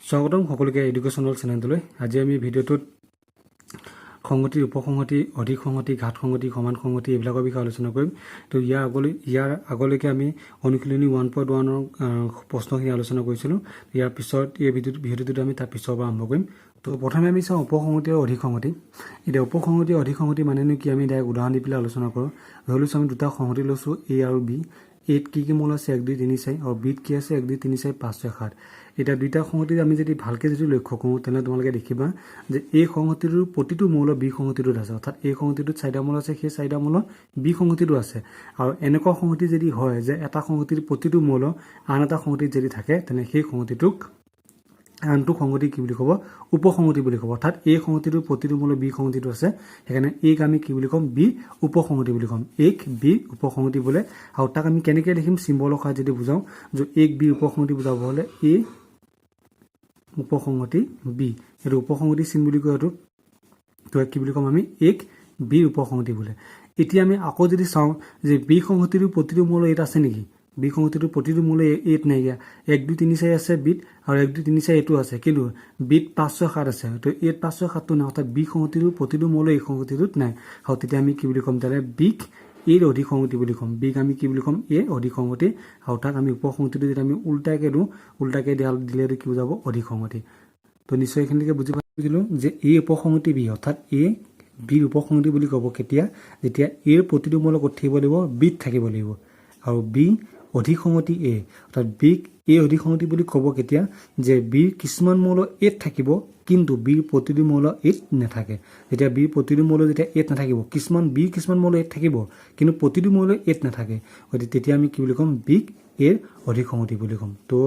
স্বাগতম সকলোকে এডুকেশ্যনেল চেনেলটোলৈ। আজি আমি ভিডিঅ'টোত সংগতি, উপসংগতি, অধিক সংগতি, ঘাত সংগতি, সমান সংগতি এইবিলাকৰ বিষয়ে আলোচনা কৰিম। তো ইয়াৰ আগলৈকে আমি অনুশীলনী 1.1ৰ প্ৰশ্নখিনি আলোচনা কৰিছিলোঁ। ইয়াৰ পিছত এই ভিডিঅ'টোত আমি তাৰ পিছৰ পৰা আৰম্ভ কৰিম। তো প্ৰথমে আমি চাওঁ উপসংগতি আৰু অধিক সংগতি। এতিয়া উপসংগতি অধিক সংগতি মানেনো কি, আমি ডাইৰেক্ট উদাহৰণ দি পেলাই আলোচনা কৰোঁ। ধৰি লৈছোঁ আমি দুটা সংগতি লৈছোঁ এ আৰু বি। এত কি মূল আছে 1 2 3 4 আৰু বিত কি আছে 1 2 3 4 5 6 7। এটা দুইটা সংগতি আমি যদি ভালকৈ যদি লক্ষ্য কৰোঁ তেনে তোমালোকে দেখিবা যে এই সংগতিটোৰ প্ৰতিটো মৌল বি সংগতিটোত আছে, অৰ্থাৎ এই সংগতিটোত 4টা মৌল আছে, সেই 4টা মৌল বি সংগতিটো আছে। আৰু এনেকুৱা সংগতি যদি হয় যে এটা সংগতিৰ প্ৰতিটো মৌল আন এটা সংগতিত যদি থাকে তেনে সেই সংগতিটোক আনটো সংগতি কি বুলি ক'ব, উপসংগতি বুলি ক'ব। অৰ্থাৎ এই সংগতিটোৰ প্ৰতিটো মৌল বি সংগতিটো আছে, সেইকাৰণে এইক আমি কি বুলি ক'ম, বি উপসংগতি বুলি ক'ম। এইক বি উপসংগতি বোলে। আৰু তাক আমি কেনেকৈ লিখিম, চিম্বলৰ সহায়ত যদি বুজাওঁ যে এইক বি উপসংগতি বুজাব হ'লে এ উপসংগতি বি, এইটো উপসংগতি চিন বুলি কয়। এইটো তো কি বুলি ক'ম আমি, এইক বি উপসংগতি বোলে। এতিয়া আমি আকৌ যদি চাওঁ যে বি সংগতিটোৰ প্ৰতিটো মৌল এইত আছে নেকি, বি সংগতিটোৰ প্ৰতিটো মৌল এইত নাইকিয়া। 1 2 3 4 আছে বিত, আৰু 1 2 3 4 এইটো আছে, কিন্তু বিত 5 6 7 আছে। তো এইত 5 6 7টো নাই, অৰ্থাৎ বি সংগতিটোৰ প্ৰতিটো মৌল এই সংগতিটোত নাই। আৰু তেতিয়া আমি কি বুলি ক'ম, তেতিয়াহ'লে বিক এৰ অধিক সংগতি বুলি ক'ম। বিক আমি কি বুলি ক'ম, এ অধিক সংগতি। আৰু তাক আমি উপসংগতিটো যদি আমি উল্টাকৈ দিওঁ, উল্টাকৈ দিলে কি বুজাব, অধিক সংগতি। তো নিশ্চয় এইখিনিকে বুজি পাইছিলোঁ যে এই উপসংগতি বি, অৰ্থাৎ এ বিৰ উপসংগতি বুলি ক'ব কেতিয়া, যেতিয়া এৰ প্ৰতিটো মৌল ক'ত থাকিব লাগিব, বিত থাকিব লাগিব। আৰু বি অধিক সংগতি এ, অৰ্থাৎ বিক এ অধিক সংগতি বুলি ক'ব কেতিয়া, যে বিৰ কিছুমান মৌল এত থাকিব কিন্তু বিৰ প্ৰতিটো মৌল এত নাথাকে। যেতিয়া বিৰ প্ৰতিটো মৌল যেতিয়া এত নাথাকিব, বিৰ কিছুমান মৌল এত থাকিব কিন্তু প্ৰতিটো মৌল এত নাথাকে, গতিকে তেতিয়া আমি কি বুলি ক'ম, বিক এৰ অধিক সংগতি বুলি ক'ম। তো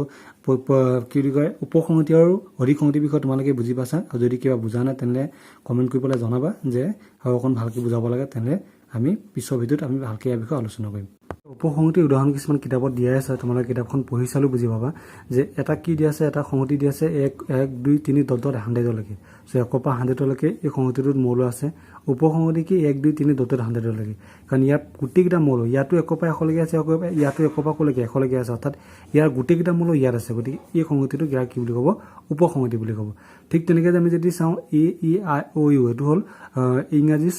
কি বুলি কয়, উপসংগতি আৰু অধিক সংগতিৰ বিষয়ে তোমালোকে বুজি পাইছা। আৰু যদি কিবা বুজা নাই তেনেহ'লে কমেণ্ট কৰি পেলাই জনাবা যে আৰু অকণ ভালকৈ বুজাব লাগে, তেনেহ'লে আমি পিছৰ ভিডিঅ'ত আমি ভালকৈ ইয়াৰ বিষয়ে আলোচনা কৰিম। উপসংগতিৰ উদাহৰণ কিছুমান কিতাপত দিয়াই আছে, তোমালোকে কিতাপখন পঢ়ি চালেও বুজি পাবা যে এটা কি দিয়া আছে, এটা সংগতি দিয়া আছে 1 1 2 3 100লৈকে। চ' 1ৰ পৰা 100লৈকে এই সংগতিটোত মৌল আছে। উপসংগতি কি 1 2 3 100লৈকে, কাৰণ ইয়াত গোটেইকেইটা মৌল, ইয়াতো 1ৰ পৰা 100লৈকে আছে, ইয়াতো 1ৰ পৰা ক'লৈকে 100লৈকে আছে, অৰ্থাৎ ইয়াৰ গোটেইকেইটা মৌল ইয়াত আছে। গতিকে এই সংগতিটোক ইয়াৰ কি বুলি ক'ব, উপসংগতি বুলি ক'ব। ঠিক তেনেকৈ আমি যদি চাওঁ এ ই আই অ' ইউ, এইটো হ'ল ইংৰাজী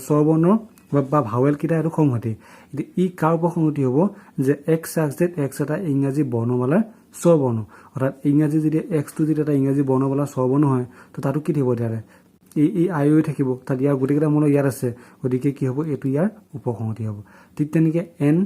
স্বৰবৰ্ণৰ বা ভাৱেলকেইটা, এইটো সংহতি। এতিয়া ই কাৰ উপসংগতি হ'ব, যে এক্স জেড এক্স এটা ইংৰাজী বৰ্ণমালাৰ স্বৰবৰ্ণ, অৰ্থাৎ ইংৰাজী যদি এক্সটো যদি এটা ইংৰাজী বৰ্ণমালাৰ স্বৰবৰ্ণ হয়, তো তাতো কি থাকিব, তেতিয়াহ'লে ই আই অ' থাকিব। তাত ইয়াৰ গোটেইকেইটা মৌল ইয়াত আছে, গতিকে কি হ'ব, এইটো ইয়াৰ উপসংগতি হ'ব। ঠিক তেনেকৈ এন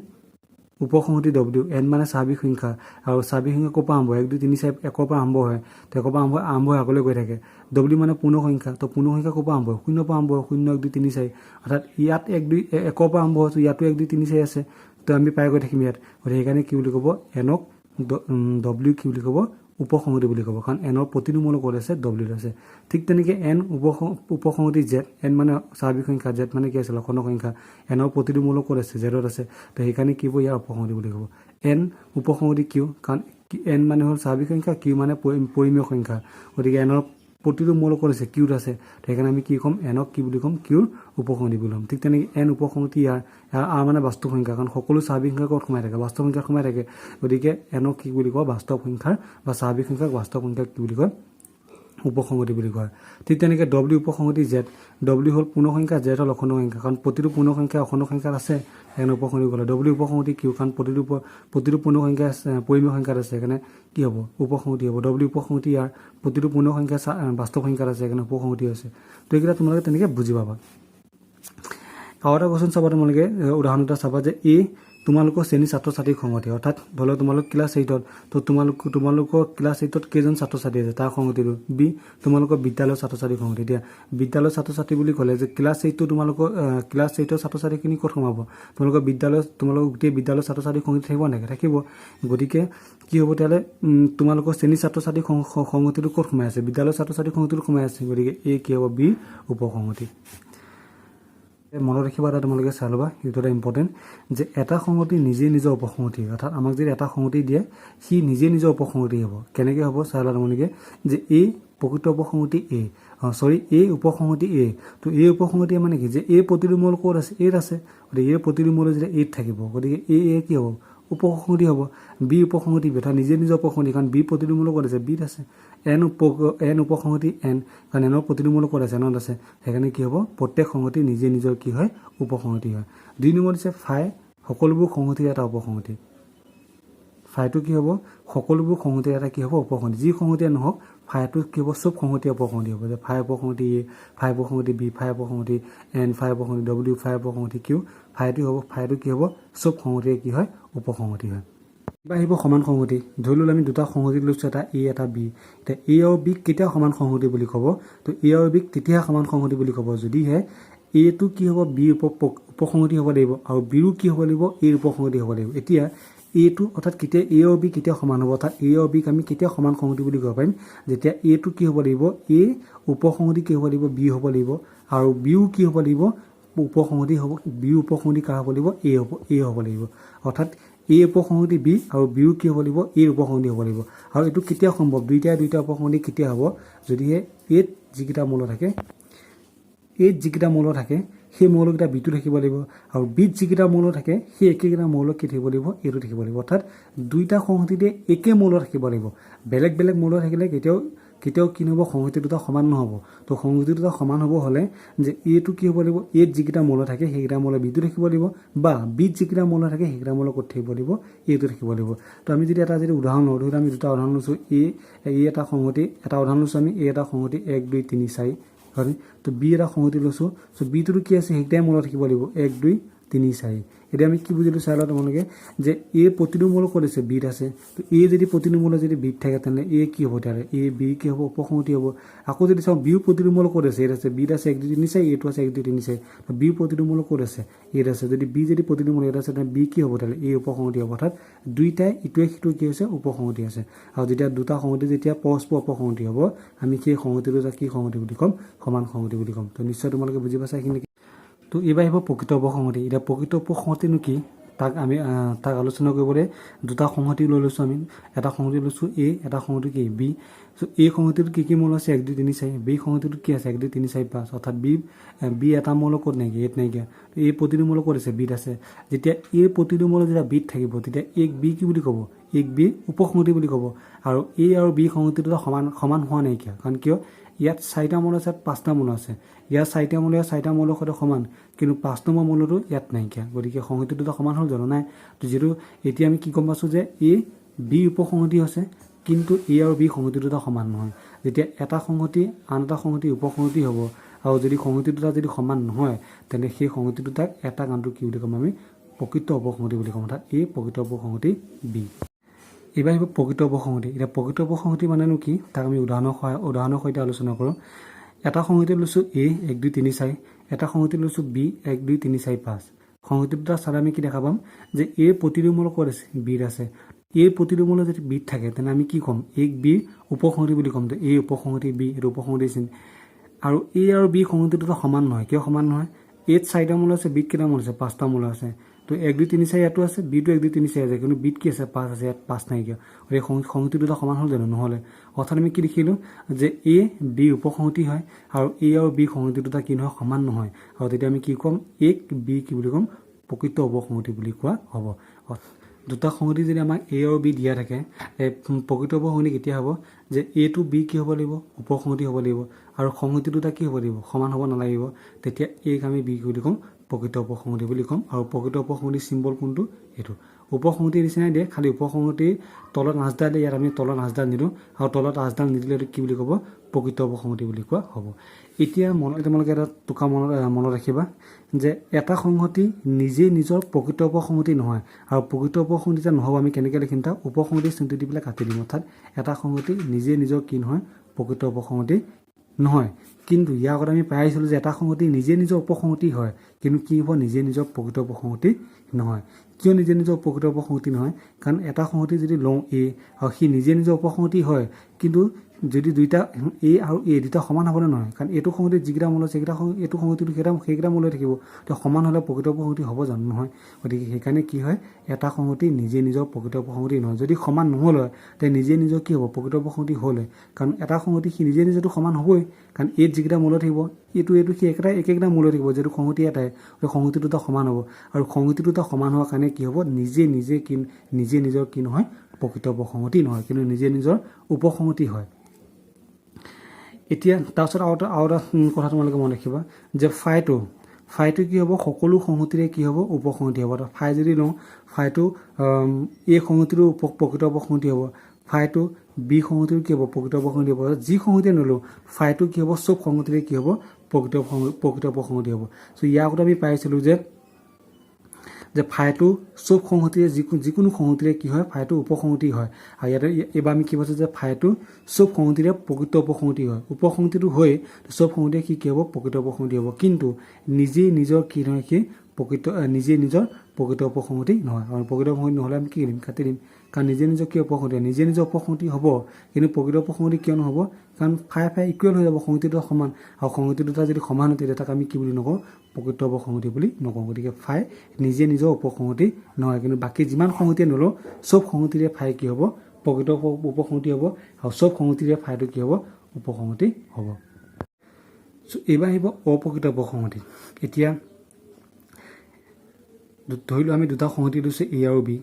উপসংগতি ডব্লিউ, এন মানে স্বাভাৱিক সংখ্যা। আৰু স্বাভাৱিক সংখ্যা ক'ৰ পৰা আৰম্ভ হয়, 1 2 3 4 1ৰ পৰা আৰম্ভ হয়, তো 1ৰ পৰা আৰম্ভ হৈ আগলৈ গৈ থাকে। ডব্লিউ মানে পূৰ্ণ সংখ্যা, তো পূৰ্ণ সংখ্যা ক'ৰ পৰা আৰম্ভ হয়, 0ৰ পৰা আৰম্ভ হয়, 0 1 2 3 4, অৰ্থাৎ ইয়াত 1ৰ পৰা আৰম্ভ হৈছে, ইয়াতো 1 2 3 4 আছে, তো আমি পাই গৈ থাকিম ইয়াত। গতিকে সেইকাৰণে কি বুলি ক'ব, এনক ডব্লিউ কি বুলি ক'ব, উপসংগতি বুলি ক'ব, কাৰণ এনৰ প্ৰতিটো মৌল ক'ত আছে, ডব্লিউত আছে। ঠিক তেনেকৈ এন উপসংগতি জেড, এন মানে স্বাভাৱিক সংখ্যা, জেড মানে কি আছে, লক্ষণৰ সংখ্যা, এনৰ প্ৰতিটো মৌল ক'ত আছে, জেডত আছে, তো সেইকাৰণে কি হ'ব, ইয়াৰ উপসংগতি বুলি ক'ব। এন উপসংগতি কিউ, কাৰণ এন মানে হ'ল স্বাভাৱিক সংখ্যা, কিউ মানে পৰিমেয় সংখ্যা, গতিকে এনৰ প্ৰতিটো মৌল ক'ত আছে, কিউত আছে, তো সেইকাৰণে আমি কি ক'ম, এনক কি বুলি ক'ম, কিউৰ উপসংগতি বুলি ক'ম। ঠিক তেনেকৈ এন উপসংগতি ইয়াৰ মানে বাস্তৱ সংখ্যা, কাৰণ সকলো স্বাভাৱিক সংখ্যা ক'ত সোমাই থাকে, বাস্তৱ সংখ্যাত সোমাই থাকে, গতিকে এনক কি বুলি কয়, বাস্তৱ সংখ্যাৰ বা স্বাভাৱিক সংখ্যাক বাস্তৱ সংখ্যাক কি বুলি কয়, উপসংগতি বুলি কয়। ঠিক তেনেকৈ ডব্লিউ উপসংগতি জেড, ডব্লিউ হ'ল পূৰ্ণ সংখ্যা, জেড হ'ল অখণ্ড সংখ্যা, কাৰণ প্ৰতিটো পূৰ্ণ সংখ্যা অখণ্ড সংখ্যাত আছে, সেইকাৰণে উপসংগতি ক'লে। ডব্লিউ উপসংগতি কিউ, কাৰণ প্ৰতিটো পূৰ্ণ সংখ্যা পৰিমেয় সংখ্যাত আছে, সেইকাৰণে কি হ'ব, উপসংগতি হ'ব। ডব্লিউ উপসংগতি ইয়াৰ প্ৰতিটো পূৰ্ণ সংখ্যা বাস্তৱ সংখ্যাত আছে, সেইকাৰণে উপসংগতি হৈছে। তো এইকেইটা তোমালোকে তেনেকৈ বুজি পাবা। আৰু এটা কোৱেশ্যন চাবা তোমালোকে, উদাহৰণ এটা চাবা যে তোমালোকৰ শ্ৰেণীৰ ছাত্ৰ ছাত্ৰীৰ সংগতি, অৰ্থাৎ ধৰি লওক তোমালোক ক্লাছ 8ত, তো তোমালোকৰ ক্লাছ 8ত কেইজন ছাত্ৰ ছাত্ৰী আছে তাৰ সংগতিটো। বি তোমালোকৰ বিদ্যালয়ৰ ছাত্ৰ ছাত্ৰীৰ সংগতি। এতিয়া বিদ্যালয়ৰ ছাত্ৰ ছাত্ৰী বুলি ক'লে যে ক্লাছ 8টো তোমালোকৰ ক্লাছ 8ৰ ছাত্ৰ ছাত্ৰীখিনি ক'ত সোমাব, তোমালোকৰ গোটেই বিদ্যালয়ৰ ছাত্ৰ ছাত্ৰীৰ সংগতি থাকিব নেকি, থাকিব। গতিকে কি হ'ব, তেতিয়াহ'লে তোমালোকৰ শ্ৰেণীৰ ছাত্ৰ ছাত্ৰীৰ সংগতিটো ক'ত সোমাই আছে, বিদ্যালয়ৰ ছাত্ৰ ছাত্ৰীৰ সংগতিটো সোমাই আছে, গতিকে এই কি হ'ব, বি উপসংগতি। মনত ৰাখিবা, এটা তোমালোকে চাই ল'বা, সেইটো এটা ইম্পৰ্টেণ্ট, যে এটা সংগতি নিজে নিজৰ উপসংগতি, অৰ্থাৎ আমাক যদি এটা সংগতি দিয়ে সি নিজে নিজৰ উপসংগতি হ'ব। কেনেকৈ হ'ব চাই লোৱা তোমালোকে, যে প্ৰকৃত উপসংগতি এই উপসংগতি তো এই উপসংগতি মানে কি, যে প্ৰতিটো মৌল ক'ত আছে, এইত আছে, গতিকে প্ৰতিটো মৌল যেতিয়া এইত থাকিব, গতিকে কি হ'ব, উপসংহতি হ'ব বি উপসংহতি বি অৰ্থাৎ নিজে নিজৰ উপসংহতি কাৰণ বি প্ৰতিটো মূল ক'ত আছে বিত আছে এন উপসংহতি এন কাৰণ এনৰ প্ৰতিটো মূল ক'ত আছে এনত আছে সেইকাৰণে কি হ'ব প্ৰত্যেক সংহতি নিজে নিজৰ কি হয় উপসংহতি হয় 2 নম্বৰ দিছে ফাই সকলোবোৰ সংহতিৰ এটা উপসংহতি ফাইটো কি হ'ব সকলোবোৰ সংহতিৰ এটা কি হ'ব উপসংহতি যি সংহতিয়ে নহওক ফাইটো কি হ'ব সব সংহতিৰ উপসংহতি হ'ব যে ফাই উপসংহতি এ ফাই উপসংহতি বি ফাই উপসংহতি এন ফাই উপসংহতি ডব্লিউ ফাই উপসংহতি কিউ ফাইটো হ'ব ফাইটো কি হ'ব সব সংহতিৰ কি হয় উপসংহতি হয় এবাৰ আহিব সমান সংহতি ধৰি ললোঁ আমি দুটা সংহতি লৈছোঁ এটা এ এটা বি এতিয়া এ আৰু বিক কেতিয়া সমান সংহতি বুলি ক'ব তো এ আৰু বিক তেতিয়াহে সমান সংহতি বুলি ক'ব যদিহে এটো কি হ'ব বি উপসংহতি হ'ব লাগিব আৰু বিৰো কি হ'ব লাগিব এৰ উপসংহতি হ'ব লাগিব এতিয়া এটো অৰ্থাৎ কেতিয়া এ আৰু বি কেতিয়া সমান হ'ব অৰ্থাৎ এ আৰু বিক আমি কেতিয়া সমান সংহতি বুলি ক'ব পাৰিম যেতিয়া এটো কি হ'ব লাগিব এ উপসংহতি কি হ'ব লাগিব বি হ'ব লাগিব আৰু বিও কি হ'ব লাগিব উপসংহতি হ'ব বি উপসংহতি কাৰ হ'ব লাগিব এ হ'ব লাগিব অৰ্থাৎ এ উপসংহতি বি আৰু বিও কি হ'ব লাগিব এৰ উপসংহতি হ'ব লাগিব আৰু এইটো কেতিয়া সম্ভৱ দুইটা উপসংহতি কেতিয়া হ'ব যদিহে এত যিকেইটা মূল থাকে এত যিকেইটা মূল থাকে সেই মৌলকেইটা বিটো থাকিব লাগিব আৰু বিত যিকেইটা মৌল থাকে সেই একেকেইটা মৌল কি থাকিব লাগিব এইটো থাকিব লাগিব অৰ্থাৎ দুইটা সংহতিতে একে মৌল থাকিব লাগিব বেলেগ বেলেগ মৌল থাকিলে কেতিয়াও কি নহ'ব সংহতি দুটা সমান নহ'ব তো সংহতি দুটা সমান হ'ব হ'লে যে এটো কি হ'ব লাগিব এত যিকেইটা মৌল থাকে সেইকেইটা মৌল বিটো থাকিব লাগিব বা বিত যিকেইটা মৌল থাকে সেইকেইটা মৌল ক'ত থাকিব লাগিব এইটো থাকিব লাগিব তো আমি যদি এটা উদাহৰণ লওঁ ধৰি আমি দুটা উদাহৰণ লৈছোঁ এটা সংহতি এটা উদাহৰণ লৈছোঁ আমি এটা সংহতি 1 2 3 4 হয় তো বি এটা সংহতি লৈছোঁ চ' বিটোতো কি আছে সেইকেইটাই মূল থাকিব লাগিব 1 2 3 4 এতিয়া আমি কি বুজিলোঁ চাই লওঁ তোমালোকে যে এ প্ৰতিটো মূল ক'ত আছে বিত আছে তো এ যদি প্ৰতিটো মূল যদি বিত থাকে তেনেহ'লে এ কি হ'ব তেতিয়াহ'লে এ বি কি হ'ব উপসংহতি হ'ব আকৌ যদি চাওঁ বিও প্ৰতিটো মূল ক'ত আছে এত আছে বিত আছে 1 2 3 4 এটো আছে 1 2 3 4 তো বি প্ৰতিটো মূল ক'ত আছে এত আছে যদি বি যদি প্ৰতিটো মূল এত আছে তেনে বি কি হ'ব তেতিয়াহ'লে এ উপসংহতি হ'ব অৰ্থাৎ দুইটাই ইটোৱে সিটো কি হৈছে উপসংহতি আছে আৰু যেতিয়া দুটা সংহতি যেতিয়া পৰস্পৰ উপসংহতি হ'ব আমি সেই সংহতিটো কি সংহতি বুলি ক'ম সমান সংহতি বুলি ক'ম তো নিশ্চয় তোমালোকে বুজি পাইছা এইখিনি তো এইবাৰ আহিব প্ৰকৃত উপসংহতি এতিয়া প্ৰকৃত উপসংহতিনো কি তাক আলোচনা কৰিবলৈ দুটা সংহতি লৈ লৈছোঁ আমি এটা সংহতি লৈছোঁ এ এটা সংহতি কি বি চ' এই সংহতিটোত কি মৌল আছে 1 2 3 4 বি সংহতিটোত কি আছে 1 2 3 4 5 অৰ্থাৎ বি এটা মৌল ক'ত নাইকিয়া এত নাইকিয়া এই প্ৰতিটো মৌল ক'ত আছে বিত আছে যেতিয়া এই প্ৰতিটো মৌল যেতিয়া বিত থাকিব তেতিয়া এক বি কি বুলি ক'ব এক বি উপসংহতি বুলি ক'ব আৰু এ আৰু বি সংহতিটো সমান হোৱা নাইকিয়া কাৰণ কিয় ইয়াত 4টা মৌল আছে 5টা মৌল আছে ইয়াত 4টা মৌলৰ সৈতে সমান কিন্তু 5 নম্বৰ মৌলটো ইয়াত নাইকিয়া গতিকে সংহতি দুটা সমান হ'ল জানো নাই তো যিটো এতিয়া আমি কি গম পাইছোঁ যে এ বি উপসংহতি আছে কিন্তু এ আৰু বি সংহতি দুটা সমান নহয় যেতিয়া এটা সংহতি আন এটা সংহতি উপসংহতি হ'ব আৰু যদি সংহতি দুটা যদি সমান নহয় তেন্তে সেই সংহতি দুটাক এটা আনটো কি বুলি ক'ম আমি প্ৰকৃত উপসংহতি বুলি ক'ম অৰ্থাৎ এ প্ৰকৃত উপসংহতি বি এইবাৰ আহিব প্ৰকৃত উপসংহতি এতিয়া প্ৰকৃত উপসংহতি মানেনো কি তাক আমি উদাহৰণৰ সৈতে আলোচনা কৰোঁ এটা সংহতি লৈছোঁ এ 1 2 3 4 এটা সংহতি লৈছোঁ বি 1 2 3 4 5 সংহতি দুটা চালে আমি কি দেখা পাম যে এ প্ৰতিটো মূল ক'ত আছে বিত আছে এ প্ৰতিটো মূল যদি বিত থাকে তেনে আমি কি ক'ম এক বি উপসংহতি বুলি ক'ম যে এ উপসংহতি বি এইটো উপসংহতি চিন আৰু এ আৰু বি সংহতি দুটা সমান নহয় কিয় সমান নহয় এত 4টা মূল আছে বিত কেইটা মূল আছে 5টা মূল আছে তো 1 2 3 4 ইয়াতো আছে বিটো 1 2 3 4 আছে কিন্তু বিত কি আছে 5 আছে ইয়াত 5 নাইকিয়া এই সংহতি দুটা সমান হ'ল জানো নহ'লে অৰ্থাৎ আমি কি লিখিলোঁ যে এ বি উপসংহতি হয় আৰু এ আৰু বি সংহতি দুটা কি নহয় সমান নহয় আৰু তেতিয়া আমি কি ক'ম এক বি কি বুলি ক'ম প্ৰকৃত উপসংহতি বুলি কোৱা হ'ব দুটা সংহতি যদি আমাক এ আৰু বি দিয়া থাকে প্ৰকৃত উপসংহতি কেতিয়া হ'ব যে এ টু বি কি হ'ব লাগিব উপসংহতি হ'ব লাগিব আৰু সংহতি দুটা কি হ'ব লাগিব সমান হ'ব নালাগিব তেতিয়া এক আমি বি বুলি ক'ম প্ৰকৃত উপসংহতি বুলি ক'ম আৰু প্ৰকৃত উপসংহতিৰ চিম্বল কোনটো এইটো উপসংহতিৰ নিচিনাই দিয়ে খালি উপসংহতিৰ তলত আঁচডাল দিয়ে ইয়াত আমি তলত আঁচডাল নিদিওঁ আৰু তলত আঁচডাল নিদিলে এইটো কি বুলি ক'ব প্ৰকৃত উপসংহতি বুলি কোৱা হ'ব এতিয়া তোমালোকে এটা টোকা মনত ৰাখিবা যে এটা সংহতি নিজে নিজৰ প্ৰকৃত উপসংহতি নহয় আৰু প্ৰকৃত উপসংহতি যে নহ'ব আমি কেনেকৈ লিখিম তাক উপসংহতিৰ চিনটো দি পেলাই কাটি দিম অৰ্থাৎ এটা সংহতি নিজে নিজৰ কি নহয় প্ৰকৃত উপসংহতি নহয় কিন্তু ইয়াৰ আগত আমি পাই আহিছিলোঁ যে এটা সংহতি নিজে নিজৰ উপসংহতি হয় কিন্তু কি হ'ব নিজে নিজৰ প্ৰকৃত উপসংহতি নহয় কিয় নিজে নিজৰ প্ৰকৃত উপসংহতি নহয় কাৰণ এটা সংহতি যদি লওঁ এ আৰু সি নিজে নিজৰ উপসংহতি হয় কিন্তু যদি দুইটা এ আৰু এ দুটা সমান হ'বলৈ নহয়, কাৰণ এইটো সংহতিত যিকেইটা মূল আছে এইটো সংহতিটো সেইকেইটা মূল থাকিব, তো সমান হ'লে প্ৰকৃত সংহতি হ'ব জানো? নহয়। গতিকে সেইকাৰণে কি হয়, এটা সংহতি নিজে নিজৰ প্ৰকৃত সংহতি নহয়। যদি সমান নহ'ল হয় তে নিজে নিজৰ কি হ'ব, প্ৰকৃত সংহতি হ'ল হয়। কাৰণ এটা সংহতি সি নিজে নিজেতো সমান হ'বই, কাৰণ এইত যিকেইটা মূল থাকিব এইটো সি একেটা মূল থাকিব, যিহেতু সংহতি এটাই, সংহতি দুটা সমান হ'ব। আৰু সংহতি দুটা সমান হোৱাৰ কাৰণে কি হ'ব, নিজে নিজৰ কি নহয়, প্ৰকৃত সংহতি নহয়, কিন্তু নিজে নিজৰ উপসংহতি হয়। এতিয়া তাৰপিছত আৰু এটা কথা তোমালোকে মনত ৰাখিবা যে ফাইটো কি হ'ব, সকলো সংহতিৰে কি হ'ব, উপসংহতি হ'ব। ফাই যদি লওঁ, ফাইটো এ সংহতিৰো প্ৰকৃত উপসংহতি হ'ব, ফাইটো বি সংহতিৰো কি হ'ব, প্ৰকৃত উপসংহতি হ'ব। যি সংহতিয়ে নলওঁ ফাইটো কি হ'ব, চব সংহতিৰে কি হ'ব, প্ৰকৃত উপসংহতি হ'ব। চ' ইয়াৰ আগতে আমি পাইছিলোঁ যে ফাইটো চব সংহতিৰে যিকোনো সংহতিৰে কি হয়, ফাইটো উপসংহতি হয়। আৰু ইয়াতে এইবাৰ আমি কি পাইছোঁ যে ফাইটো চব সংহতিৰে প্ৰকৃত উপসংহতি হয়। উপসংহতিটো হৈ চব সংহতিৰে কি হ'ব, প্ৰকৃত উপসংহতি হ'ব। কিন্তু নিজৰ কি নহয়, সেই নিজৰ প্ৰকৃত উপসংহতি নহয়। আৰু প্ৰকৃত উপসংহতি নহ'লে আমি কি দিম, কাটি দিম। কাৰণ নিজৰ কি উপসংহতি, নিজৰ উপসংহতি হ'ব, কিন্তু প্ৰকৃত উপসংহতি কিয় নহ'ব, কাৰণ ফাই ইকুৱেল হৈ যাব, সংহতি দুটা সমান। আৰু সংহতি দুটা যদি সমান হয় তেতিয়া তাক আমি কি বুলি নকওঁ, প্ৰকৃত উপসংহতি বুলি নকওঁ। গতিকে ফাই নিজৰ উপসংহতি নহয়, কিন্তু বাকী যিমান সংহতিয়ে নলওঁ চব সংহতিৰে ফাই কি হ'ব, প্ৰকৃত উপসংহতি হ'ব। আৰু চব সংহতিৰে ফাইটো কি হ'ব, উপসংহতি হ'ব। চ' এইবাৰ আহিব অপ্ৰকৃত উপসংহতি। এতিয়া ধৰি লওঁ আমি দুটা সংহতি লৈছোঁ এ আৰু বি।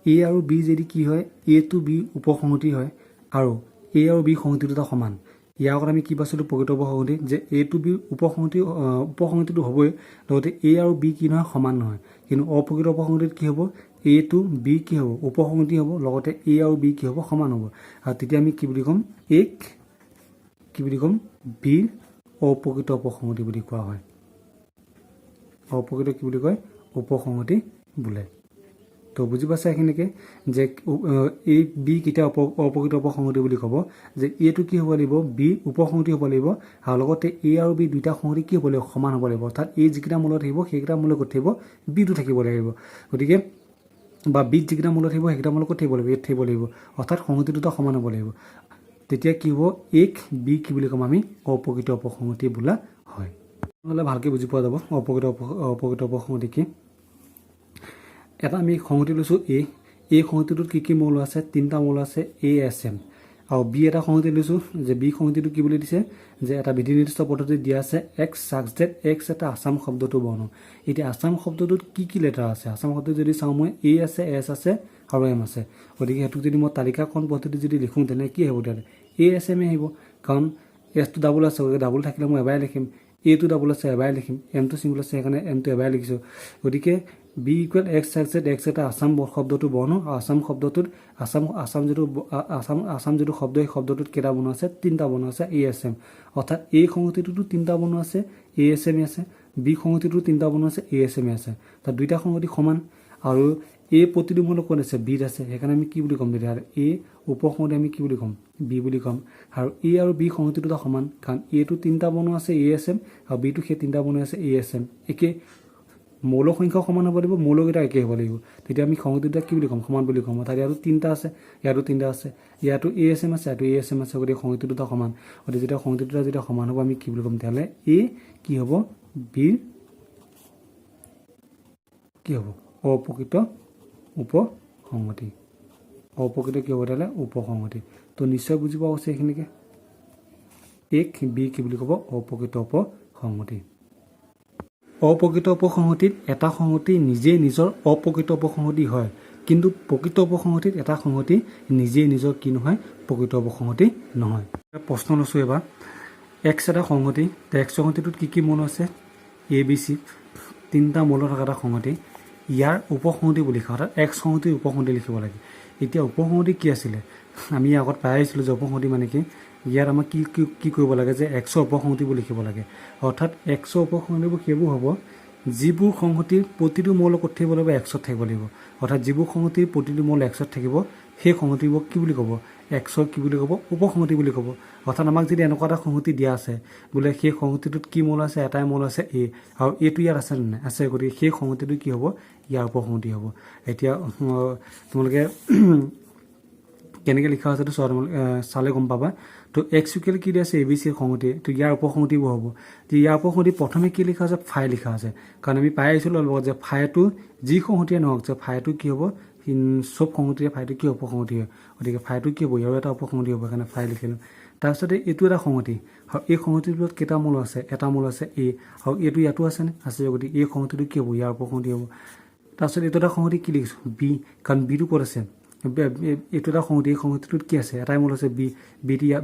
এ আৰু বি যদি কি হয়, এ টু বি উপসংহতি হয় আৰু এ আৰু বি সংহতি দুটা সমান। ইয়াৰ আগত আমি কি পাইছিলোঁ, প্ৰকৃত উপসংহতি, যে এ টু বি উপসংহতিটো হ'বই, লগতে এ আৰু বি কি নহয়, সমান নহয়। কিন্তু অপ্ৰকৃত উপসংহতিত কি হ'ব, এ টু বি কি হ'ব, উপসংহতি হ'ব, লগতে এ আৰু বি কি হ'ব, সমান হ'ব। আৰু তেতিয়া আমি কি বুলি ক'ম, বিৰ অপ্ৰকৃত উপসংহতি বুলি কোৱা হয়। অপ্ৰকৃত কি বুলি কয়, উপসংহতি বোলে। তো বুজি পাইছা এইখিনিকে, যে এই বি কেতিয়া অপ্ৰকৃত উপসংহতি বুলি ক'ব, যে এটো কি হ'ব লাগিব, বি উপসংহতি হ'ব লাগিব, আৰু লগতে এ আৰু বি দুইটা সংহতি কি হ'ব লাগিব, সমান হ'ব লাগিব। অৰ্থাৎ এই যিকেইটা মূলত থাকিব সেইকেইটা মূলত ক'ত থাকিব, বিটো থাকিব লাগিব। গতিকে বা বিত যিকেইটা মূলত থাকিব সেইকেইটা মূলত ক'ত থাকিব লাগিব, এত থাকিব লাগিব। অৰ্থাৎ সংহতি দুটা সমান হ'ব লাগিব। তেতিয়া কি হ'ব, বি কি বুলি ক'ম আমি, অপ্ৰকৃত উপসংহতি বোলা হয়। নহ'লে ভালকৈ বুজি পোৱা যাব অপ্ৰকৃত উপসংহতি কি। এটা আমি সংহতি লৈছোঁ এই সংহতিটোত কি মৌল আছে, তিনিটা মৌল আছে, এ এছ এম। আৰু বি এটা সংহতি লৈছোঁ, যে বি সংহতিটো কি বুলি দিছে, যে এটা বিধি নিৰ্দিষ্ট পদ্ধতিত দিয়া আছে এক্স চাক্স ডেট এক্স এটা আছাম শব্দটো বৰ্ণ। এতিয়া আছাম শব্দটোত কি লেটাৰ আছে, আছাম শব্দটো যদি চাওঁ মই এ আছে, এছ আছে আৰু এম আছে। গতিকে সেইটোক যদি মই তালিকাখন পদ্ধতি যদি লিখোঁ তেনে কি হ'ব, তেতিয়াহ'লে এ এছ এম আহিব, কাৰণ এছটো ডাবল আছে, গতিকে ডাবল থাকিলে মই এবাৰে লিখিম, এটো ডাবল আছে এবাৰে লিখিম, এমটো চিংগুল আছে সেইকাৰণে এমটো এবাৰে লিখিছোঁ। গতিকে বি ইকুৱেল এক্স চাক্স ডেট এক্স এটা আছাম শব্দটো বৰ্ণ, আৰু আছাম শব্দটোত আছাম যিটো শব্দ, এই শব্দটোত কেইটা বৰ্ণ আছে, তিনিটা বৰ্ণ আছে, এ এছ এম। অৰ্থাৎ এই সংহতিটোতো তিনিটা বৰ্ণ আছে, এ এছ এম আছে, বি সংহতিটো তিনিটা বৰ্ণ আছে, এ এছ এম আছে। তাত দুইটা সংহতি সমান, আৰু এই প্ৰতিটো মূল ক'ত আছে, বিত আছে। সেইকাৰণে আমি কি বুলি ক'ম, তেতিয়াহ'লে এই উপসংহতি আমি কি বুলি ক'ম, বি বুলি ক'ম। আৰু এ আৰু বি সংহতি দুটা সমান, কাৰণ এটো তিনিটা বৰ্ণ আছে, এ এছ এম, আৰু বিটো সেই তিনিটা বৰ্ণ আছে, এ এছ এম। একে মৌলৰ সংখ্যাও সমান হ'ব লাগিব, মৌলকেইটা একে হ'ব লাগিব। তেতিয়া আমি সংহতি দুটা কি বুলি ক'ম, সমান বুলি ক'ম। অৰ্থাৎ ইয়াতো তিনিটা আছে, ইয়াতো তিনিটা আছে, ইয়াতো এ এছ এম আছে, ইয়াতো এ এছ এম আছে, গতিকে সংহতি দুটা সমান। গতিকে যেতিয়া সংহতি দুটা যেতিয়া সমান হ'ব আমি কি বুলি ক'ম, তেতিয়াহ'লে এ কি হ'ব, বিৰ কি হ'ব, অপ্ৰকৃত উপসংহতি। অপ্ৰকৃত কি হ'ব, তেতিয়াহ'লে উপসংহতি। তো নিশ্চয় বুজি পোৱা হৈছে এইখিনিকে। বি কি বুলি ক'ব, অপ্ৰকৃত উপসংহতি। অপ্ৰকৃত উপসংহতিত এটা সংহতি নিজে নিজৰ অপ্ৰকৃত উপসংহতি হয়, কিন্তু প্ৰকৃত উপসংহতিত এটা সংহতি নিজে নিজৰ কি নহয়, প্ৰকৃত উপসংহতি নহয়। প্ৰশ্ন লৈছোঁ এবাৰ, এক্স এটা সংহতি, এক্স সংহতিটোত কি মৌল আছে, এ বি চি, তিনিটা মৌল থকা এটা সংহতি। ইয়াৰ উপসংহতি বুলি লিখা, অৰ্থাৎ এক্স সংহতিৰ উপসংহতি লিখিব লাগে। এতিয়া উপসংহতি কি আছিলে, আমি আগত পাই আহিছিলোঁ যে উপসংহতি মানে কি। ইয়াত আমাক কি কৰিব লাগে, যে এক্সৰ উপসংহতিবোৰ লিখিব লাগে। অৰ্থাৎ এক্সৰ উপসংহতিবোৰ সেইবোৰ হ'ব যিবোৰ সংহতিৰ প্ৰতিটো মৌল ক'ত থাকিব লাগিব, এক্সত থাকিব লাগিব। অৰ্থাৎ যিবোৰ সংহতিৰ প্ৰতিটো মৌল এক্সত থাকিব সেই সংহতিবোৰ কি বুলি ক'ব, এক্সৰ কি বুলি ক'ব, উপসংহতি বুলি ক'ব। অৰ্থাৎ আমাক যদি এনেকুৱা এটা সংহতি দিয়া আছে বোলে সেই সংহতিটোত কি মৌল আছে, এটাই মৌল আছে এ, আৰু এইটো ইয়াত আছে নে আছে, গতিকে সেই সংহতিটো কি হ'ব, ইয়াৰ উপসংহতি হ'ব। এতিয়া তোমালোকে কেনেকৈ লিখা আছে চালে গম পাবা। তো এক্স ইকুৱেল কি দিয়া আছে ABC সংহতি, তো ইয়াৰ উপসংহতিবোৰ হ'ব যে ইয়াৰ উপসংহতি প্ৰথমে কি লিখা আছে ফাই লিখা আছে, কাৰণ আমি পাই আহিছিলোঁ লগত যে ফাইটো যি সংহতিয়ে নহওক যে ফাইটো কি হ'ব চব সংহতিৰে ফাইটো কি উপসংহতি হয়, গতিকে ফাইটো কি হ'ব ইয়াৰো এটা উপসংহতি হ'ব, সেইকাৰণে ফাই লিখিলোঁ। তাৰপিছতে এইটো এটা সংহতি, আৰু এই সংহতিৰ ভিতৰত কেইটা মূল আছে, এটা মূল আছে এ, আৰু এইটো ইয়াতো আছেনে আছে, গতিকে এই সংহতিটো কি হ'ব ইয়াৰ উপসংহতি হ'ব। তাৰপিছত এইটো এটা সংহতি কি লিখিছোঁ বি, কাৰণ বিটো ক'ত আছে, এইটো এটা সংহতি, এই সংহতিটোত কি আছে এটাই মূল আছে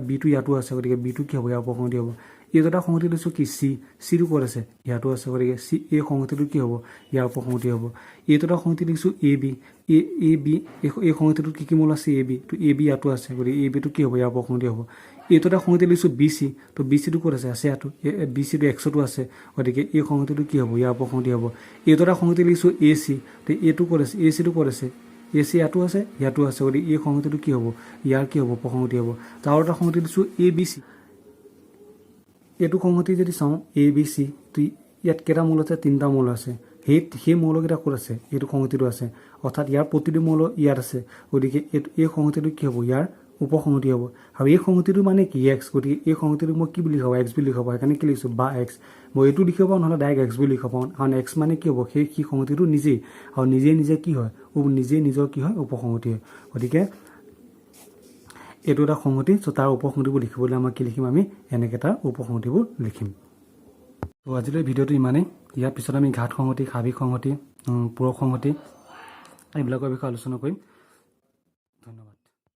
বিটো ইয়াতো আছে, গতিকে বিটো কি হ'ব ইয়াৰ উপসংহতি হ'ব। এইটো এটা সংহতি লৈছোঁ কি চিটো ক'ত আছে ইয়াতো আছে, গতিকে এই সংহতিটো কি হ'ব ইয়াৰ উপসংহতি হ'ব। এইটো এটা সংহতি লিখিছোঁ বি এই সংহতিটোত কি মূল আছে বি, তো বি ইয়াতো আছে, গতিকে বিটো কি হ'ব ইয়াৰ উপসংহতি হ'ব। এইটো এটা সংহতি লিখিছোঁ BC, তো BCটো ক'ত আছে ইয়াতো, BCটো এক্সতো আছে, গতিকে এই সংহতিটো কি হ'ব ইয়াৰ উপসংহতি হ'ব। এইটো এটা সংহতি লিখিছোঁ AC, তো এইটো ক'ত আছে ACটো ক'ত আছে AC ইয়াতো আছে গতিকে এই সংহতিটো কি হ'ব ইয়াৰ কি হ'ব উপসংহতি হ'ব। তাৰ এটা সংহতি দিছোঁ ABC, এইটো সংহতি যদি চাওঁ ABC, তো ইয়াত কেইটা মূল আছে তিনিটা মূল আছে, সেই মৌলকেইটা ক'ত আছে এইটো সংহতিটো আছে, অৰ্থাৎ ইয়াৰ প্ৰতিটো মৌল ইয়াত আছে, গতিকে এই সংহতিটো কি হ'ব ইয়াৰ উপসংহতি হ'ব। আৰু এই সংহতিটো মানে কি এক্স, গতিকে এই সংহতিটো মই কি বুলি লিখাব এক্স বুলি লিখাব, সেইকাৰণে কি লিখিছোঁ বা এক্স, মই এইটো লিখিব পাৰোঁ নহ'লে ডাইৰেক্ট এক্স বুলি লিখিব পাৰোঁ, কাৰণ এক্স মানে কি হ'ব সেই সংহতিটো নিজেই, আৰু নিজে কি হয় নিজৰ কি হয় উপসংহতি হয়, গতিকে এইটো এটা সংহতি। চ' তাৰ উপসংহতিবোৰ লিখিবলৈ আমাক কি লিখিম আমি এনেকৈ তাৰ উপসংহতিবোৰ লিখিম। ত' আজিলৈ ভিডিঅ'টো ইমানেই, ইয়াৰ পিছত আমি ঘাত সংহতি, সাৱিক সংহতি, পূৰক সংহতি এইবিলাকৰ বিষয়ে আলোচনা কৰিম।